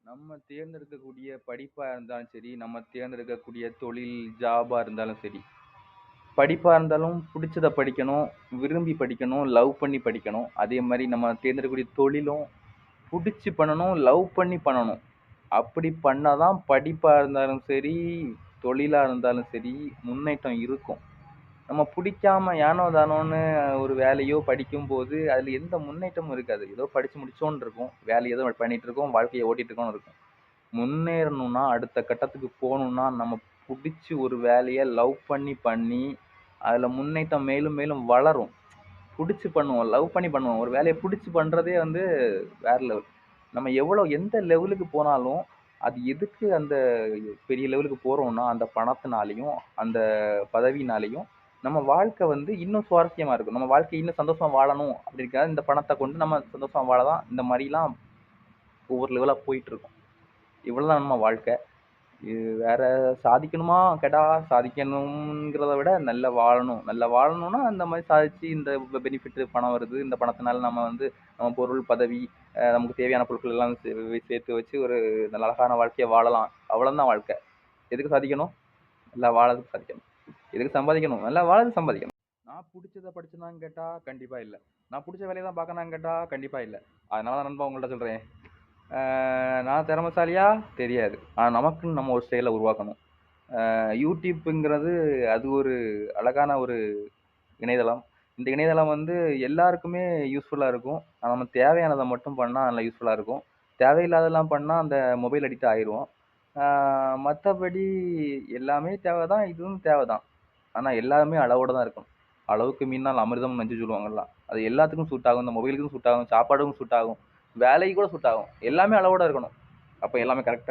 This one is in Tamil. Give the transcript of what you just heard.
நம்ம தேர்ந்தெடுக்கக்கூடிய படிப்பா இருந்தாலும் சரி, நம்ம தேர்ந்தெடுக்கக்கூடிய தொழில், ஜாபா இருந்தாலும் சரி, படிப்பா இருந்தாலும் புடிச்சத படிக்கணும், விரும்பி படிக்கணும், லவ் பண்ணி படிக்கணும். அதே மாரி நம்ம தேர்ந்தெடுக்கக்கூடிய தொழிலும் புடிச்சு பண்ணணும், லவ் பண்ணி பண்ணணும். அப்படி பண்ணா தான் படிப்பா இருந்தாலும் சரி, தொழிலா இருந்தாலும் சரி, முன்னேற்றம் இருக்கும். நம்ம புடிக்காம ஏனோ தானோன்னு ஒரு வேலையோ படிக்கும்போது, அதுல எந்த முன்னேற்றமும் இருக்காது. ஏதோ படிச்சு முடிச்சோன்னு இருக்கும். வேலை ஏதோ பண்ணிட்டு இருக்கோம், வாழ்க்கைய ஓட்டிட்டு இருக்கோம்னு இருக்கும். முன்னேறணும்னா, அடுத்த கட்டத்துக்கு போணும்னா, நம்ம புடிச்சு ஒரு வேலைய லவ் பண்ணி பண்ணி, அதுல முன்னேற்றம் மேலும் மேலும் வளரும். புடிச்சு பண்ணுவோம். லவ் பண்ணி பண்ணுவோம். ஒரு வேலைய புடிச்சு பண்றதே வந்து வேற லெவல். நம்ம எந்த லெவலுக்கு போனாலும், அது எதுக்கு அந்த பெரிய லெவலுக்கு போறோம்னா, அந்த பணத்தினாலயும், அந்த பதவியினாலயும், நம்ம வாழ்க்கை வந்து இன்னும் சுவாரஸ்யமா இருக்கும். நம்ம வாழ்க்கை இன்னும் சந்தோஷமா வாழணும் அப்படிங்கிறதுக்காக இந்த பணத்த கொண்டு நம்ம சந்தோஷமா வாழலாம். இந்த மாரிலாம் ஒவ்வொரு லெவலா போயிட்டு இருக்கும். இவ்வளவுதான் நம்ம வாழ்க்கை. இது வேற சாதிக்கணுமா கேட்டா, சாதிக்கணும்ங்கிறத விட நல்லா வாழணும். நல்லா வாழணும்னா, அந்த மாரி சாதிச்சு இந்த பெனிஃபிட் பணம் வருது. இந்த பணத்தினால நம்ம வந்து நம்ம பொருள், பதவி, நமக்கு தேவையான பொருட்கள் எல்லாம் சேர்த்து வச்சு ஒரு நல்ல அழகான வாழ்க்கைய வாழலாம். அவ்வளவுதான் வாழ்க்கை. எதுக்கு சாதிக்கணும்? நல்லா வாழறதுக்கு சாதிக்கணும். எதுக்கு சம்பாதிக்கணும்? நல்லா வாழறதுக்கு சம்பாதிக்கணும். நான் புடிச்சத படிச்சேனான்னு கேட்டா, கண்டிப்பா இல்ல. நான் புடிச்ச வேலைய தான் பார்க்கனான்னு கேட்டா, கண்டிப்பா இல்ல. அதனால தான் நண்பா உங்கள்ட்ட சொல்றேன். நான் திறமைசாலியா? தெரியாது. ஆனா நமக்குன்னு நம்ம ஒரு ஸ்டைல உருவாக்கணும். யூடியூப்ங்கிறது அது ஒரு அழகான ஒரு இணையதளம். இந்த இணையதளம் வந்து எல்லாருக்குமே யூஸ்ஃபுல்லா இருக்கும். ஆனா நம்ம தேவையானத மட்டும் பண்ணா நல்லா யூஸ்ஃபுல்லா இருக்கும். தேவையில்லாததெல்லாம் பண்ணா அந்த மொபைல் அடிக்ட் ஆயிருவோம். ஆ மத்தபடி எல்லாமே தேவைதான், இதுவும் தேவைதான். ஆனா எல்லாமே அளவோட தான் இருக்கணும். அளவுக்கு மீறினால் அமிர்தமும் நஞ்சு சொல்லுவாங்கல்ல. அது எல்லாத்துக்கும் சூட் ஆகும். இந்த மொபைலுக்கும் சூட் ஆகும், சாப்பாடுக்கும் சூட் ஆகும், வேலைக்கு கூட சூட் ஆகும். எல்லாமே அளவோட இருக்கணும். அப்ப எல்லாமே கரெக்ட்டா